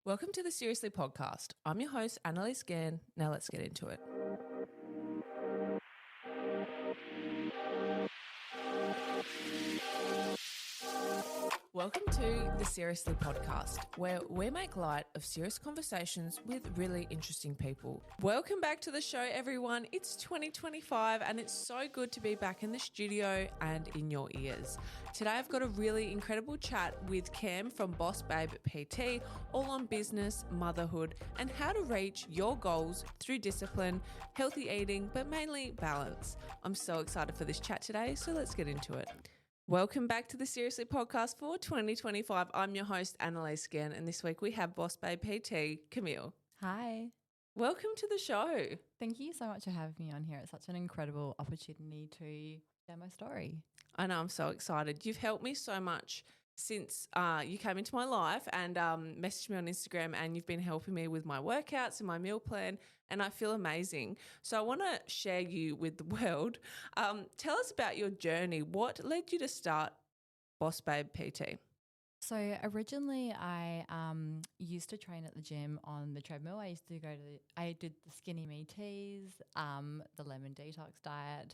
Welcome to the Seriously podcast. I'm your host, Annalise Gann. Now let's get into it. Welcome to the Seriously podcast, where we make light of serious conversations with really interesting people. Welcome back to the show, everyone. It's 2025 and it's so good to be back in the studio and in your ears. Today I've got a really incredible chat with Cam from Boss Babe PT, all on business, motherhood, and how to reach your goals through discipline, healthy eating, but mainly balance. I'm so excited for this chat today, so let's get into it. Welcome back to the Seriously podcast for 2025. I'm your host, Annalise Gann, and this week we have Boss Babe PT, Camille. Hi. Welcome to the show. Thank you so much for having me on here. It's such an incredible opportunity to share my story. I know, I'm so excited. You've helped me so much since you came into my life and messaged me on Instagram, and you've been helping me with my workouts and my meal plan, and I feel amazing. So I want to share you with the world. Tell us about your journey. What led you to start Boss Babe PT? So originally I used to train at the gym on the treadmill. I did the skinny me teas, the lemon detox diet,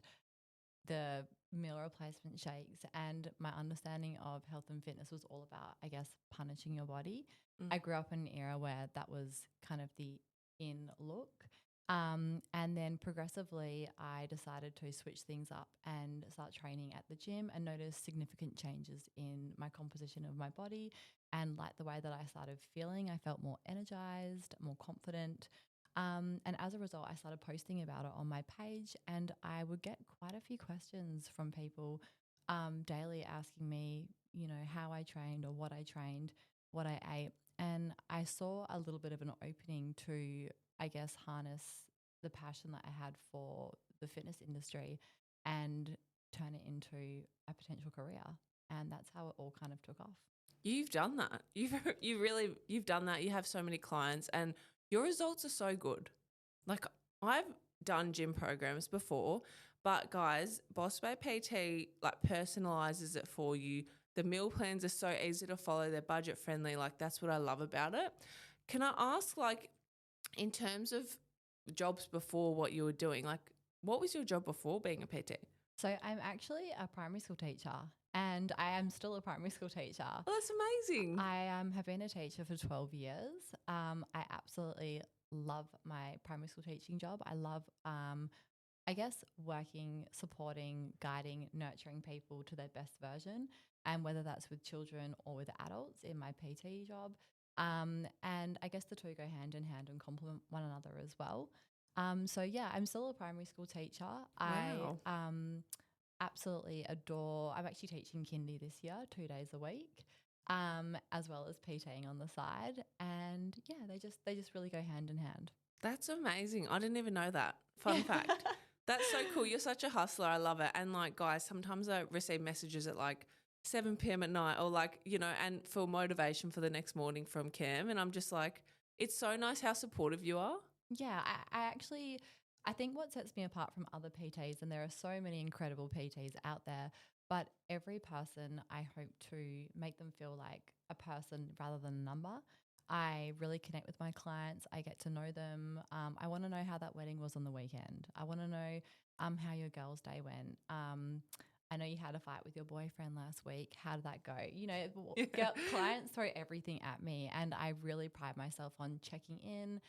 the meal replacement shakes, and my understanding of health and fitness was all about, I guess, punishing your body. I grew up in an era where that was kind of the in look. And then progressively I decided to switch things up and start training at the gym and notice significant changes in my composition of my body and like the way that I started feeling. I felt more energized, more confident. And as a result, I started posting about it on my page, and I would get quite a few questions from people daily asking me, how I trained or what I trained, what I ate. And I saw a little bit of an opening to, I guess, harness the passion that I had for the fitness industry and turn it into a potential career. And that's how it all kind of took off. You've done that. You've done that. You have so many clients and your results are so good. Like, I've done gym programs before, but guys, Boss Babe PT like personalizes it for you. The meal plans are so easy to follow. They're budget friendly. Like, that's what I love about it. Can I ask, like, in terms of jobs before what you were doing, like, what was your job before being a PT? So I'm actually a primary school teacher, and I am still a primary school teacher. Oh, that's amazing. I have been a teacher for 12 years. I absolutely love my primary school teaching job. I love, I guess, working, supporting, guiding, nurturing people to their best version, and whether that's with children or with adults in my PT job. And I guess the two go hand in hand and complement one another as well. So yeah, I'm still a primary school teacher. Wow. I absolutely adore. I'm actually teaching kindy this year, 2 days a week, as well as PTing on the side. And yeah, they just really go hand in hand. That's amazing. I didn't even know that. Fun fact. That's so cool. You're such a hustler. I love it. And like, guys, sometimes I receive messages at like 7 p.m. at night or like, and for motivation for the next morning from Cam. And I'm just like, it's so nice how supportive you are. Yeah, I think what sets me apart from other PTs, and there are so many incredible PTs out there, but every person, I hope to make them feel like a person rather than a number. I really connect with my clients. I get to know them. I want to know how that wedding was on the weekend. I want to know how your girl's day went. I know you had a fight with your boyfriend last week. How did that go? Clients throw everything at me, and I really pride myself on checking in.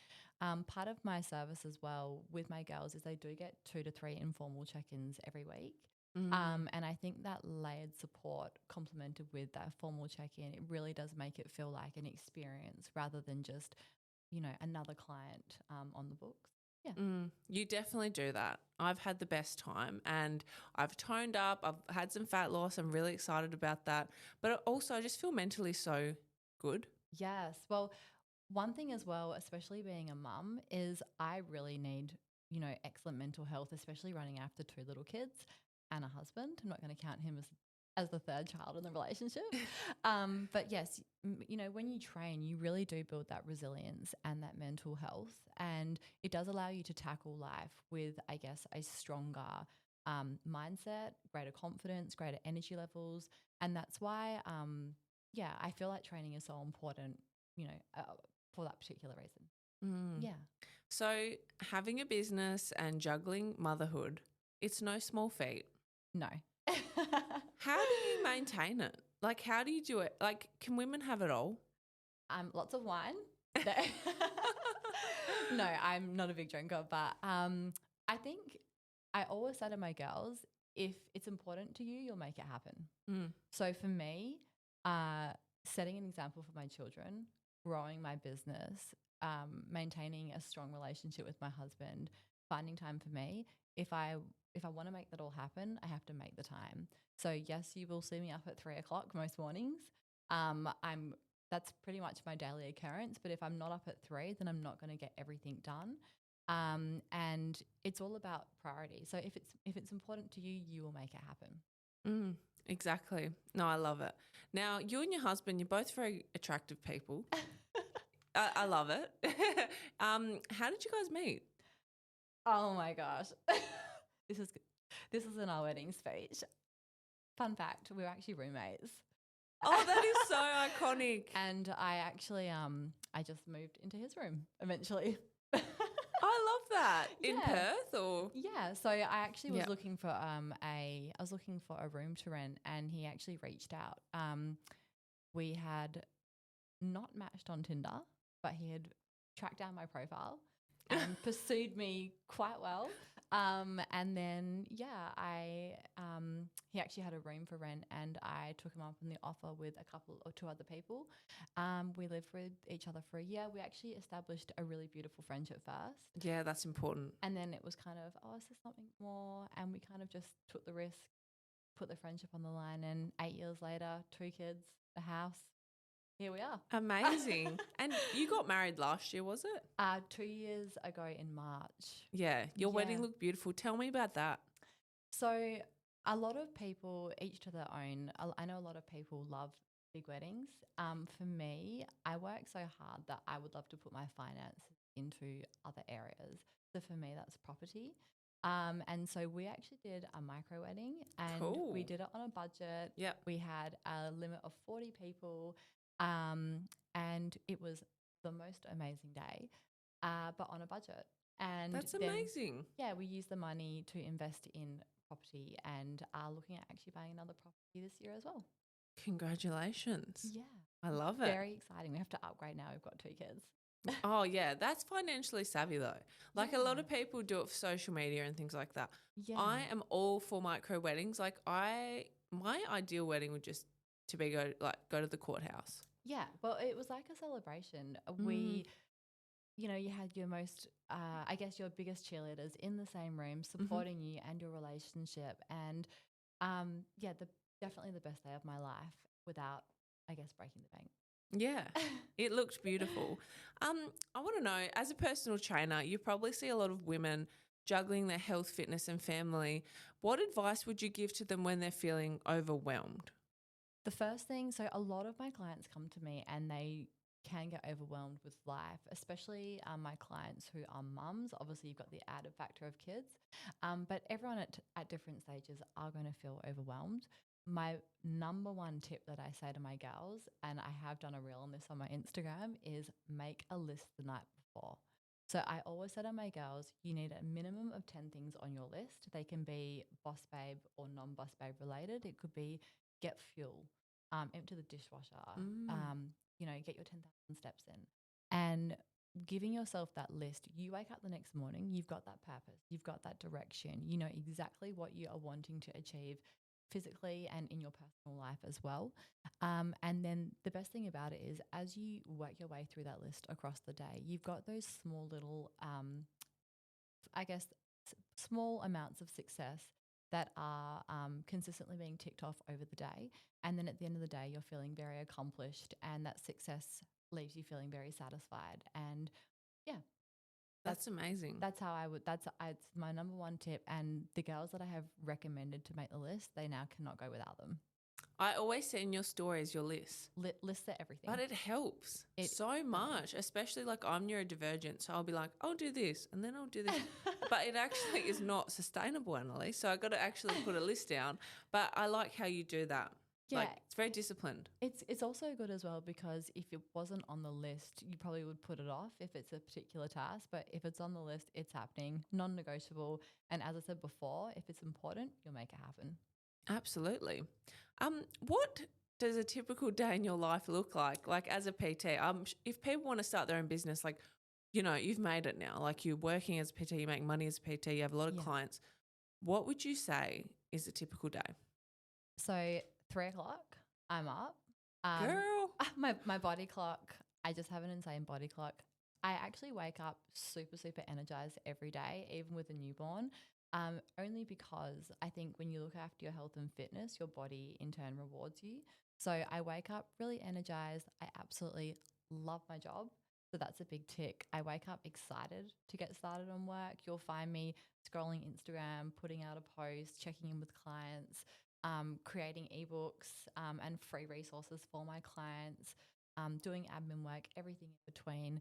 Part of my service as well with my girls is they do get 2 to 3 informal check-ins every week. And I think that layered support complemented with that formal check-in, it really does make it feel like an experience rather than just, another client on the books. Yeah. You definitely do that. I've had the best time and I've toned up. I've had some fat loss. I'm really excited about that. But also I just feel mentally so good. Yes. Well, one thing as well, especially being a mum, is I really need, excellent mental health, especially running after 2 little kids and a husband. I'm not going to count him as the third child in the relationship. But yes, when you train, you really do build that resilience and that mental health. And it does allow you to tackle life with, I guess, a stronger mindset, greater confidence, greater energy levels. And that's why, I feel like training is so important, for that particular reason. Mm. Yeah. So having a business and juggling motherhood, it's no small feat. No. How do you maintain it? Like, how do you do it? Like, can women have it all? Lots of wine. No, I'm not a big drinker, but I think I always say to my girls, if it's important to you, you'll make it happen. Mm. So for me, setting an example for my children, growing my business, maintaining a strong relationship with my husband, finding time for me. If I want to make that all happen, I have to make the time. So yes, you will see me up at 3:00 most mornings. That's pretty much my daily occurrence. But if I'm not up at 3, then I'm not going to get everything done. And it's all about priority. So if it's important to you, you will make it happen. Mm, exactly. No, I love it. Now, you and your husband, you're both very attractive people. I love it. How did you guys meet? Oh my gosh. This is in our wedding speech. Fun fact, we were actually roommates. Oh, that is so iconic. And I actually I just moved into his room eventually. I love that. In Yeah. Perth or? Yeah, so I actually was Yep. looking for a room to rent, and he actually reached out. We had not matched on Tinder, but he had tracked down my profile and pursued me quite well. And then he actually had a room for rent, and I took him up on the offer with a couple or 2 other people. We lived with each other for a year. We actually established a really beautiful friendship first. Yeah, that's important. And then it was kind of, is there something more? And we kind of just took the risk, put the friendship on the line. And 8 years later, 2 kids, a house, here we are. Amazing. And you got married last year, was it? 2 years ago in March. Yeah. Your wedding Yeah. looked beautiful. Tell me about that. So a lot of people, each to their own. I know a lot of people love big weddings. For me, I work so hard that I would love to put my finances into other areas. So for me, that's property. And so we actually did a micro wedding, and Cool. we did it on a budget. Yep. We had a limit of 40 people, and it was the most amazing day, but on a budget. And That's then, amazing. yeah, we used the money to invest in property, and are looking at actually buying another property this year as well. Congratulations. Yeah. I love it. Very exciting. We have to upgrade now. We've got 2 kids. Oh, yeah. That's financially savvy, though. Like, a lot Yeah. of people do it for social media and things like that. Yeah. I am all for micro weddings. Like, my ideal wedding would just to be go to the courthouse. Yeah. Well, it was like a celebration. You had your most, I guess, your biggest cheerleaders in the same room supporting you and your relationship. And definitely the best day of my life without, I guess, breaking the bank. Yeah, it looked beautiful. I want to know, as a personal trainer, you probably see a lot of women juggling their health, fitness, and family. What advice would you give to them when they're feeling overwhelmed? The first thing, so a lot of my clients come to me and they can get overwhelmed with life, especially my clients who are mums. Obviously, you've got the added factor of kids, but everyone at different stages are going to feel overwhelmed. My number one tip that I say to my girls, and I have done a reel on this on my Instagram, is make a list the night before. So I always say to my girls, you need a minimum of 10 things on your list. They can be boss babe or non-boss babe related. It could be get fuel, empty the dishwasher, get your 10,000 steps in. And giving yourself that list, you wake up the next morning, you've got that purpose, you've got that direction, you know exactly what you are wanting to achieve physically and in your personal life as well. And then the best thing about it is as you work your way through that list across the day, you've got those small little, small amounts of success that are consistently being ticked off over the day. And then at the end of the day, you're feeling very accomplished, and that success leaves you feeling very satisfied. And yeah. That's amazing. That's how it's my number one tip. And the girls that I have recommended to make the list, they now cannot go without them. I always see in your stories your list. Lists are everything. But it helps so much, especially like I'm neurodivergent. So I'll be like, I'll do this and then I'll do this. But it actually is not sustainable, Annalise. So I got to actually put a list down. But I like how you do that. Yeah. Like it's very disciplined. It's also good as well because if it wasn't on the list, you probably would put it off if it's a particular task. But if it's on the list, it's happening, non-negotiable. And as I said before, if it's important, you'll make it happen. Absolutely. What does a typical day in your life look like? Like as a PT, if people want to start their own business, like, you know, you've made it now, like you're working as a PT, you make money as a PT, you have a lot of clients. What would you say is a typical day? So 3 o'clock, I'm up. Girl. My body clock, I just have an insane body clock. I actually wake up super, super energized every day, even with a newborn, only because I think when you look after your health and fitness, your body in turn rewards you. So I wake up really energized. I absolutely love my job. So that's a big tick. I wake up excited to get started on work. You'll find me scrolling Instagram, putting out a post, checking in with clients, creating ebooks and free resources for my clients, doing admin work, everything in between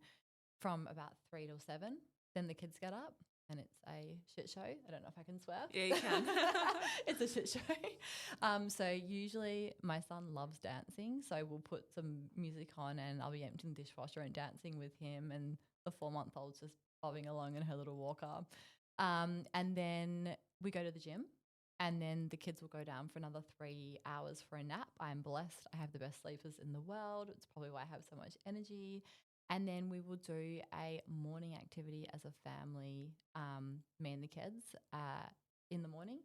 from about 3 till 7. Then the kids get up and it's a shit show. I don't know if I can swear. Yeah, you can. It's a shit show. So usually my son loves dancing. So we'll put some music on and I'll be emptying the dishwasher and dancing with him, and the 4-month-old's just bobbing along in her little walker. And then we go to the gym. And then the kids will go down for another 3 hours for a nap. I'm blessed. I have the best sleepers in the world. It's probably why I have so much energy. And then we will do a morning activity as a family, me and the kids, in the morning.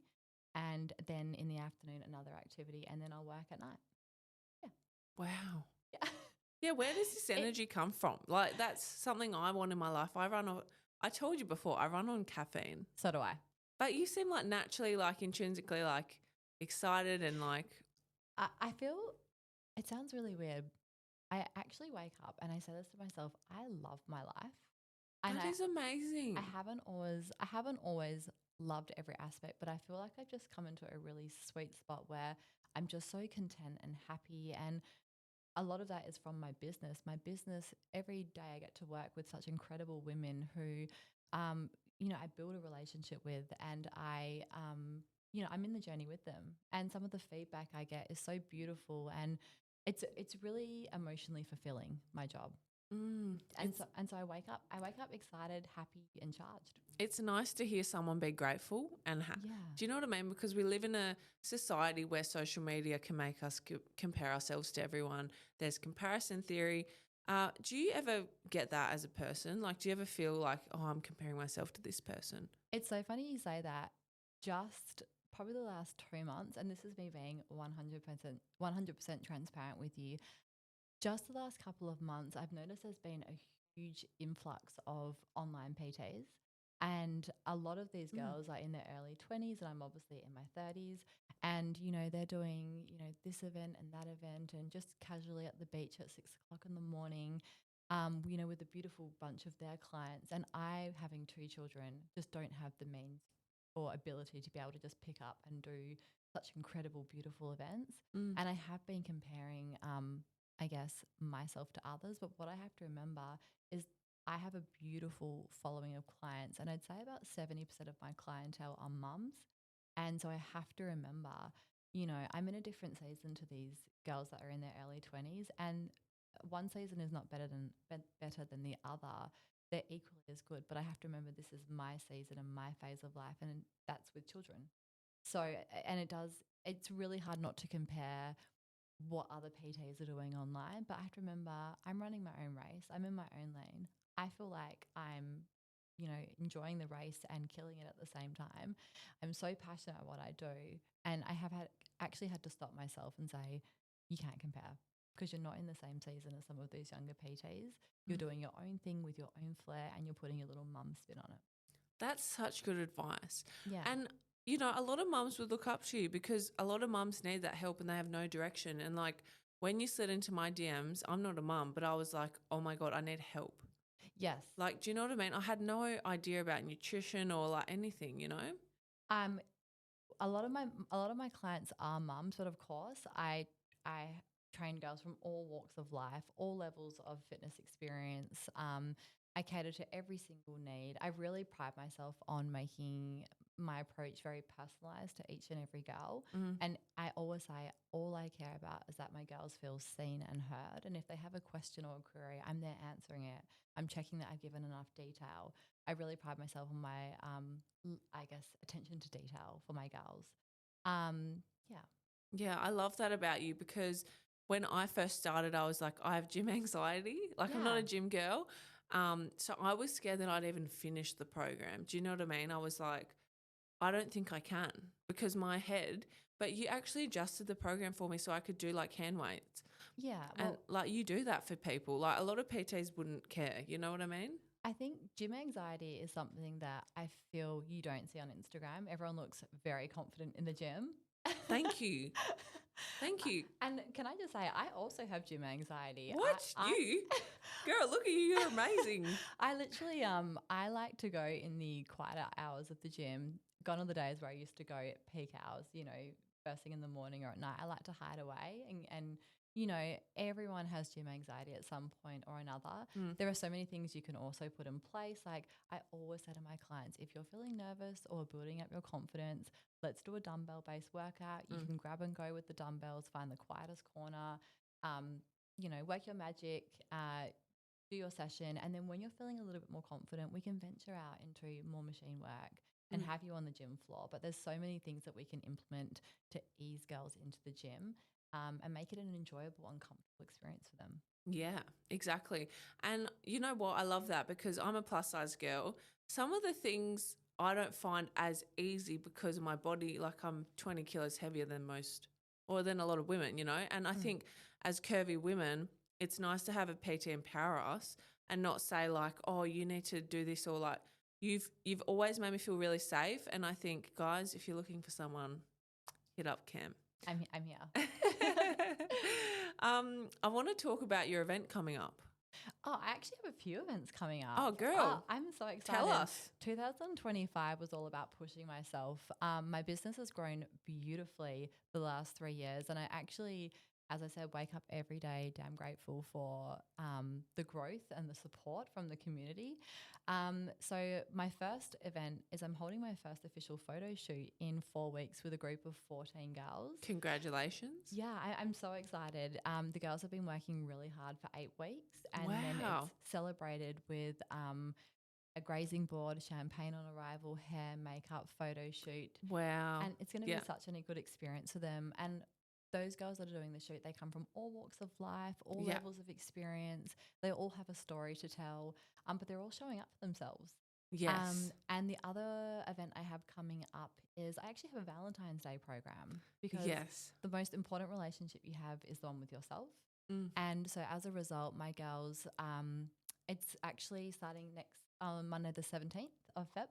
And then in the afternoon, another activity. And then I'll work at night. Yeah. Wow. Yeah. Yeah, where does this energy come from? Like that's something I want in my life. I told you before, I run on caffeine. So do I. But you seem like naturally, like intrinsically, like excited and like. I feel it sounds really weird. I actually wake up and I say this to myself, I love my life. And That is amazing. I haven't always loved every aspect, but I feel like I've just come into a really sweet spot where I'm just so content and happy. And a lot of that is from my business. My business, every day I get to work with such incredible women who, I build a relationship with, and I'm in the journey with them. And some of the feedback I get is so beautiful, and it's really emotionally fulfilling, my job. And so I wake up excited, happy, and charged. It's nice to hear someone be grateful and Yeah. Do you know what I mean? Because we live in a society where social media can make us compare ourselves to everyone. There's comparison theory. Do you ever get that as a person? Like, do you ever feel like, oh, I'm comparing myself to this person? It's so funny you say that. Just probably the last 2 months, and this is me being 100% transparent with you. Just the last couple of months, I've noticed there's been a huge influx of online PTs. And a lot of these girls are in their early 20s, and I'm obviously in my 30s. And, they're doing, this event and that event, and just casually at the beach at 6 o'clock in the morning, with a beautiful bunch of their clients. And I, having 2 children, just don't have the means or ability to be able to just pick up and do such incredible, beautiful events. And I have been comparing, I guess, myself to others. But what I have to remember is I have a beautiful following of clients, and I'd say about 70% of my clientele are mums. And so I have to remember, I'm in a different season to these girls that are in their early 20s, and one season is not better than the other. They're equally as good, but I have to remember this is my season and my phase of life, and that's with children. So, and it's really hard not to compare what other PTs are doing online, but I have to remember I'm running my own race. I'm in my own lane. I feel like I'm, enjoying the race and killing it at the same time. I'm so passionate about what I do, and I have actually had to stop myself and say, you can't compare, because you're not in the same season as some of these younger PTs. You're doing your own thing with your own flair, and you're putting your little mum spin on it. That's such good advice. Yeah. And a lot of mums would look up to you because a lot of mums need that help and they have no direction. And like when you slid into my DMs, I'm not a mum, but I was like, oh my God, I need help. Yes. Like, do you know what I mean? I had no idea about nutrition or like anything, A lot of my clients are mums, but of course I train girls from all walks of life, all levels of fitness experience. I cater to every single need. I really pride myself on making my approach very personalized to each and every girl. Mm. And I always say all I care about is that my girls feel seen and heard. And if they have a question or a query, I'm there answering it. I'm checking that I've given enough detail. I really pride myself on my, I guess, attention to detail for my girls. Yeah. Yeah, I love that about you because when I first started, I was like, I have gym anxiety. Like, I'm not Yeah. a gym girl. So I was scared that I'd even finish the program. Do you know what I mean? I was like, I don't think I can because my head, but you actually adjusted the program for me so I could do like hand weights. Yeah. And Well, like you do that for people. Like a lot of PTs wouldn't care. You know what I mean? I think gym anxiety is something that I feel you don't see on Instagram. Everyone looks very confident in the gym. Thank you. Thank you. And can I just say, I also have gym anxiety. What? You? Girl, look at you. You're amazing. I literally, I like to go in the quieter hours of the gym. Gone are the days where I used to go at peak hours, you know, first thing in the morning or at night. I like to hide away and you know, everyone has gym anxiety at some point or another. Mm. There are so many things you can also put in place. Like I always say to my clients, if you're feeling nervous or building up your confidence, let's do a dumbbell based workout. You can grab and go with the dumbbells, find the quietest corner, you know, work your magic, do your session. And then when you're feeling a little bit more confident, we can venture out into more machine work and have you on the gym floor. But there's so many things that we can implement to ease girls into the gym and make it an enjoyable and comfortable experience for them. Yeah, exactly. And you know what? I love that because I'm a plus size girl. Some of the things I don't find as easy because of my body, like I'm 20 kilos heavier than most or than a lot of women, you know? And I think as curvy women, it's nice to have a PT empower us and not say like, oh, you need to do this or like you've always made me feel really safe. And I think, guys, if you're looking for someone, hit up Cam. I'm here. I want to talk about your event coming up. Oh, I actually have a few events coming up. Oh, girl. I'm so excited. Tell us. 2025 was all about pushing myself. My business has grown beautifully the last 3 years. And I actually, as I said, wake up every day damn grateful for the growth and the support from the community. So my first event is I'm holding my first official photo shoot in 4 weeks with a group of 14 girls. Congratulations. Yeah, I'm so excited. The girls have been working really hard for 8 weeks and then Wow. it's celebrated with a grazing board, champagne on arrival, hair, makeup, photo shoot. Wow. And it's going to be such a good experience for them. And those girls that are doing the shoot, they come from all walks of life, all levels of experience. They all have a story to tell, but they're all showing up for themselves. Yes. And the other event I have coming up is I actually have a Valentine's Day program because the most important relationship you have is the one with yourself. And so as a result, my girls, it's actually starting next Monday the 17th of Feb.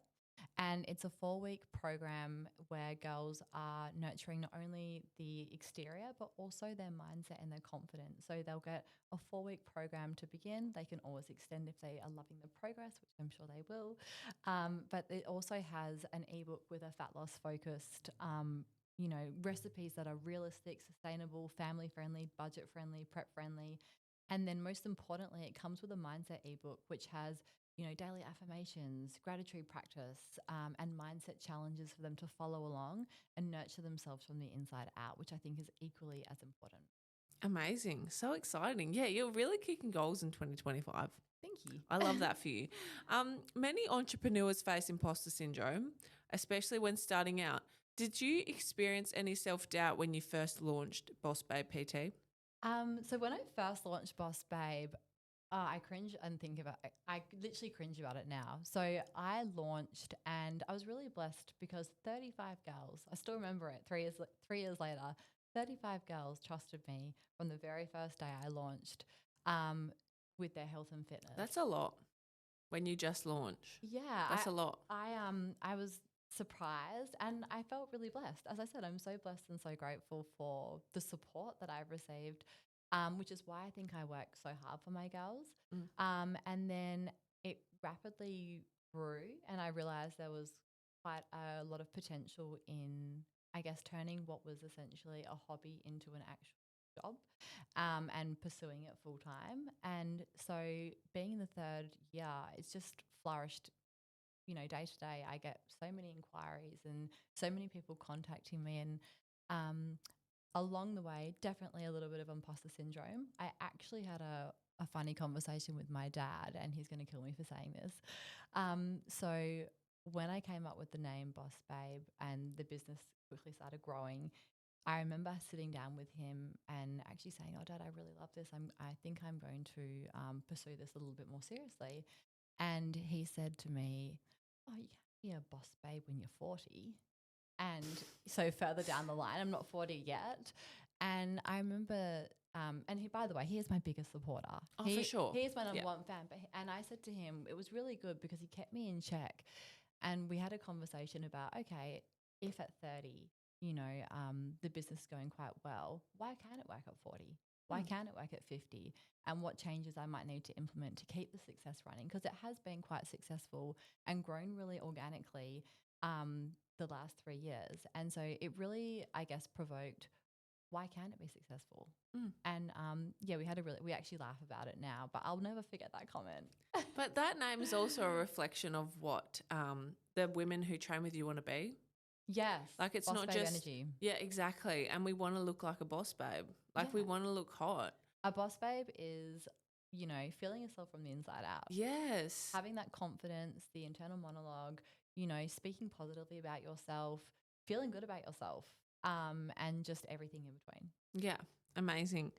And it's a 4-week program where girls are nurturing not only the exterior, but also their mindset and their confidence. So they'll get a 4-week program to begin. They can always extend if they are loving the progress, which I'm sure they will. But it also has an ebook with a fat loss focused, you know, recipes that are realistic, sustainable, family friendly, budget friendly, prep friendly. And then most importantly, it comes with a mindset ebook, which has daily affirmations, gratitude practice, and mindset challenges for them to follow along and nurture themselves from the inside out, which I think is equally as important. Amazing. So exciting. Yeah, you're really kicking goals in 2025. Thank you. I love that for you. Many entrepreneurs face imposter syndrome, especially when starting out. Did you experience any self-doubt when you first launched Boss Babe PT? So when I first launched Boss Babe, I cringe and think about it. I literally cringe about it now. So I launched and I was really blessed because 35 girls, I still remember it 3 years later, 35 girls trusted me from the very first day I launched with their health and fitness. That's a lot when you just launch. Yeah. That's a lot. I was surprised and I felt really blessed. As I said, I'm so blessed and so grateful for the support that I've received. Which is why I think I work so hard for my girls. And then it rapidly grew and I realized there was quite a lot of potential in, I guess, turning what was essentially a hobby into an actual job and pursuing it full time. And so being in the 3rd year, it's just flourished day to day, I get so many inquiries and so many people contacting me. And along the way, definitely a little bit of imposter syndrome. I actually had a funny conversation with my dad, and he's going to kill me for saying this. So when I came up with the name Boss Babe and the business quickly started growing, I remember sitting down with him and actually saying, "Oh, Dad, I really love this. I think I'm going to pursue this a little bit more seriously." And he said to me, "Oh, you can't be a boss babe when you're 40." And so further down the line, I'm not 40 yet. And I remember, and he, by the way, he is my biggest supporter. Oh, for sure. He is my number one fan. And I said to him, it was really good because he kept me in check. And we had a conversation about, okay, if at 30, the business is going quite well, why can't it work at 40? Why can't it work at 50? And what changes I might need to implement to keep the success running? Because it has been quite successful and grown really organically the last 3 years. And so it really, I guess, provoked, why can't it be successful? And we actually laugh about it now, but I'll never forget that comment. But that name is also a reflection of what the women who train with you want to be. Yes. Like it's boss not babe just energy. Yeah, exactly. And we want to look like a boss babe. Like we want to look hot. A boss babe is, feeling yourself from the inside out. Yes. Having that confidence, the internal monologue, speaking positively about yourself, feeling good about yourself, and just everything in between. Yeah, amazing.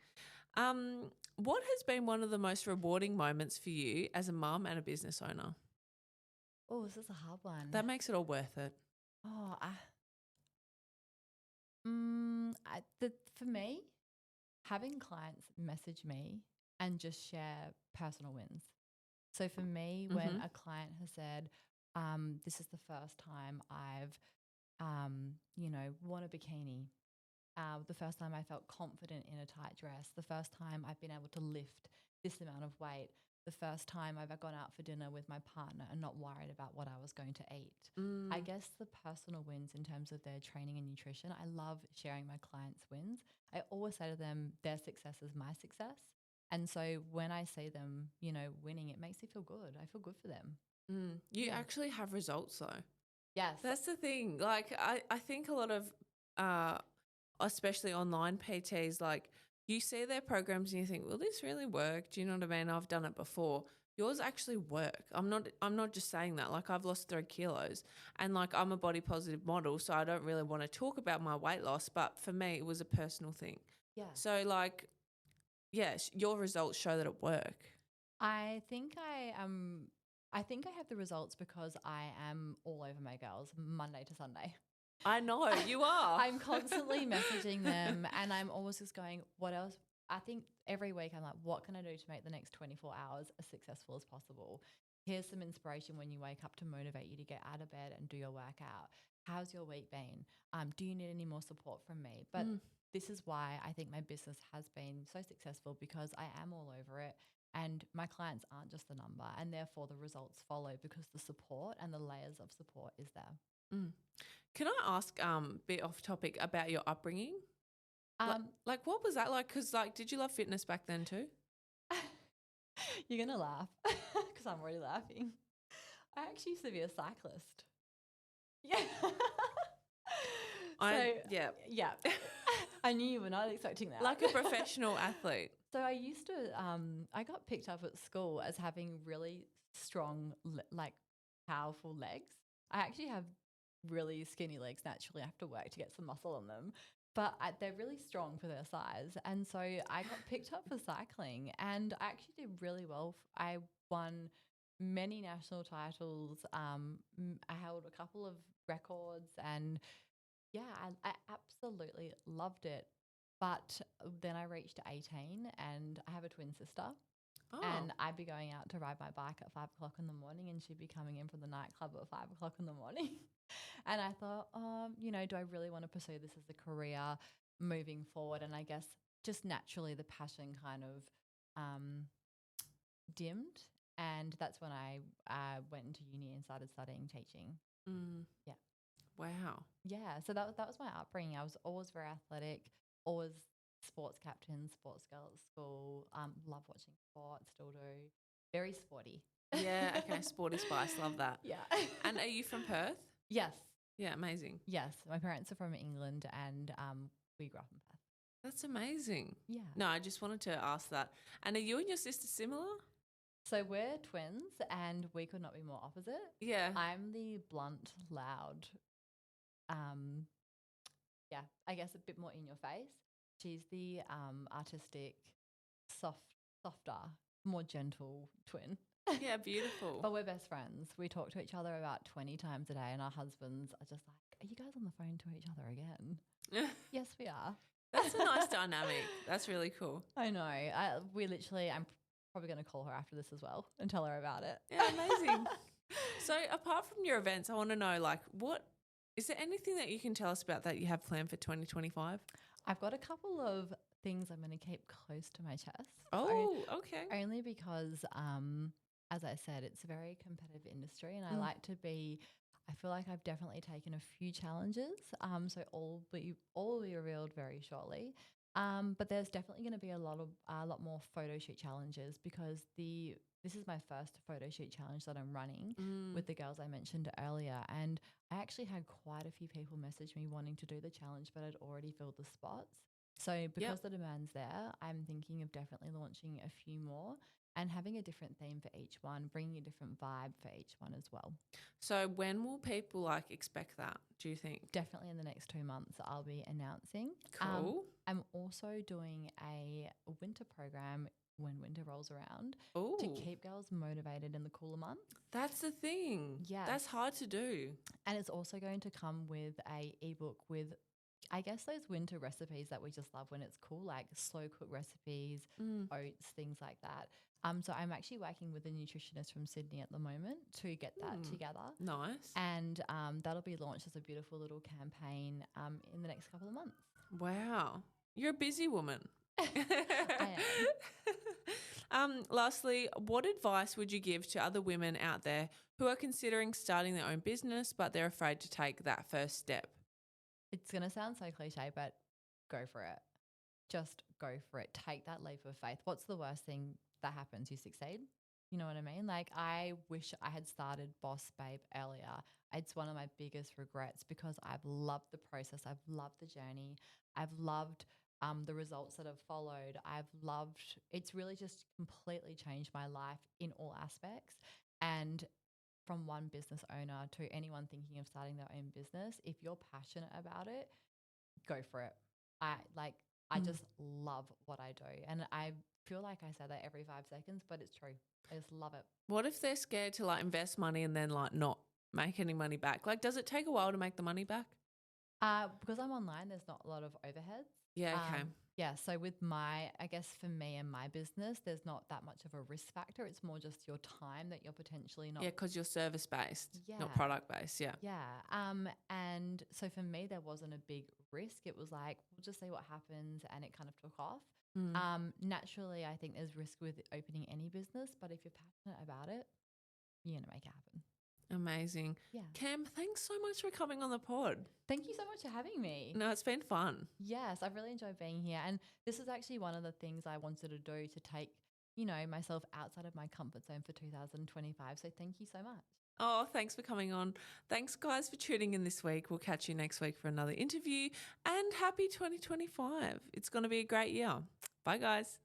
What has been one of the most rewarding moments for you as a mum and a business owner? Oh, this is a hard one. That makes it all worth it. Oh, for me, having clients message me and just share personal wins. So for me, when a client has said, this is the first time I've, worn a bikini, the first time I felt confident in a tight dress, the first time I've been able to lift this amount of weight, the first time I've gone out for dinner with my partner and not worried about what I was going to eat. I guess the personal wins in terms of their training and nutrition, I love sharing my clients' wins. I always say to them, their success is my success. And so when I see them, winning, it makes me feel good. I feel good for them. You actually have results though. Yes. That's the thing. Like I think a lot of especially online PTs, like you see their programs and you think, will this really work? Do you know what I mean? I've done it before. Yours actually work. I'm not just saying that. Like I've lost 3 kilos and like I'm a body positive model, so I don't really want to talk about my weight loss, but for me it was a personal thing. Yeah. So like, yes, your results show that it work. I think I have the results because I am all over my girls Monday to Sunday. I know, you are. I'm constantly messaging them and I'm always just going, what else? I think every week I'm like, what can I do to make the next 24 hours as successful as possible? Here's some inspiration when you wake up to motivate you to get out of bed and do your workout. How's your week been? Do you need any more support from me? But this is why I think my business has been so successful, because I am all over it. And my clients aren't just a number, and therefore the results follow because the support and the layers of support is there. Can I ask, bit off topic, about your upbringing? Like what was that like? Because like, did you love fitness back then too? You're going to laugh because I'm already laughing. I actually used to be a cyclist. Yeah. Yeah. I knew you were not expecting that. Like a professional athlete. So I used to, I got picked up at school as having really strong, powerful legs. I actually have really skinny legs naturally. I have to work to get some muscle on them. But they're really strong for their size. And so I got picked up for cycling and I actually did really well. I won many national titles. I held a couple of records and I absolutely loved it. But then I reached 18 and I have a twin sister. Oh. And I'd be going out to ride my bike at 5 o'clock in the morning and she'd be coming in from the nightclub at 5 o'clock in the morning. And I thought, do I really want to pursue this as a career moving forward? And I guess just naturally the passion kind of dimmed. And that's when I went into uni and started studying teaching. Yeah. Wow. Yeah. So that was my upbringing. I was always very athletic, always sports captain, sports girl at school. Love watching sport, still do. Very sporty. Yeah, okay, sporty spice, love that. Yeah. And are you from Perth? Yes. Yeah, amazing. Yes. My parents are from England and we grew up in Perth. That's amazing. Yeah. No, I just wanted to ask that. And are you and your sister similar? So we're twins and we could not be more opposite. Yeah. I'm the blunt, loud, yeah, I guess a bit more in your face. She's the artistic, softer, more gentle twin. Yeah, beautiful. But we're best friends. We talk to each other about 20 times a day, and our husbands are just like, "Are you guys on the phone to each other again?" Yes, we are. That's a nice dynamic. That's really cool. I know. I'm probably going to call her after this as well and tell her about it. Yeah, amazing. So apart from your events, I want to know, like, is there anything that you can tell us about that you have planned for 2025? I've got a couple of things I'm going to keep close to my chest. Oh, okay. Only because, as I said, it's a very competitive industry and I feel like I've definitely taken a few challenges. So all will be revealed very shortly. But there's definitely going to be a lot more photo shoot challenges because this is my first photo shoot challenge that I'm running with the girls I mentioned earlier. And I actually had quite a few people message me wanting to do the challenge, but I'd already filled the spots. So because the demand's there, I'm thinking of definitely launching a few more and having a different theme for each one, bringing a different vibe for each one as well. So when will people expect that, do you think? Definitely in the next 2 months, I'll be announcing. Cool. I'm also doing a winter program when winter rolls around to keep girls motivated in the cooler months. That's the thing. Yeah. That's hard to do. And it's also going to come with a ebook with, I guess, those winter recipes that we just love when it's cool, like slow cook recipes, oats, things like that. So I'm actually working with a nutritionist from Sydney at the moment to get that together. Nice. And that'll be launched as a beautiful little campaign in the next couple of months. Wow. You're a busy woman. I am. Lastly, what advice would you give to other women out there who are considering starting their own business, but they're afraid to take that first step? It's going to sound so cliche, but go for it. Just go for it. Take that leap of faith. What's the worst thing that happens? You succeed. You know what I mean? Like, I wish I had started Boss Babe earlier. It's one of my biggest regrets because I've loved the process. I've loved the journey. I've loved the results that have followed. It's really just completely changed my life in all aspects. And from one business owner to anyone thinking of starting their own business, if you're passionate about it, go for it. I just love what I do. And I feel like I say that every 5 seconds, but it's true. I just love it. What if they're scared to invest money and then not make any money back? Does it take a while to make the money back? Because I'm online, there's not a lot of overheads. Yeah, okay. Yeah, so with I guess for me and my business, there's not that much of a risk factor. It's more just your time that you're potentially not. Yeah, because you're service-based, not product-based, yeah. Yeah. And so for me, there wasn't a big risk. It was like, we'll just see what happens, and it kind of took off. Naturally, I think there's risk with opening any business, but if you're passionate about it, you're going to make it happen. Amazing. Yeah. Cam, thanks so much for coming on the pod. Thank you so much for having me. No, it's been fun. Yes, I've really enjoyed being here. And this is actually one of the things I wanted to do to take, myself outside of my comfort zone for 2025. So thank you so much. Oh, thanks for coming on. Thanks, guys, for tuning in this week. We'll catch you next week for another interview. And happy 2025. It's going to be a great year. Bye, guys.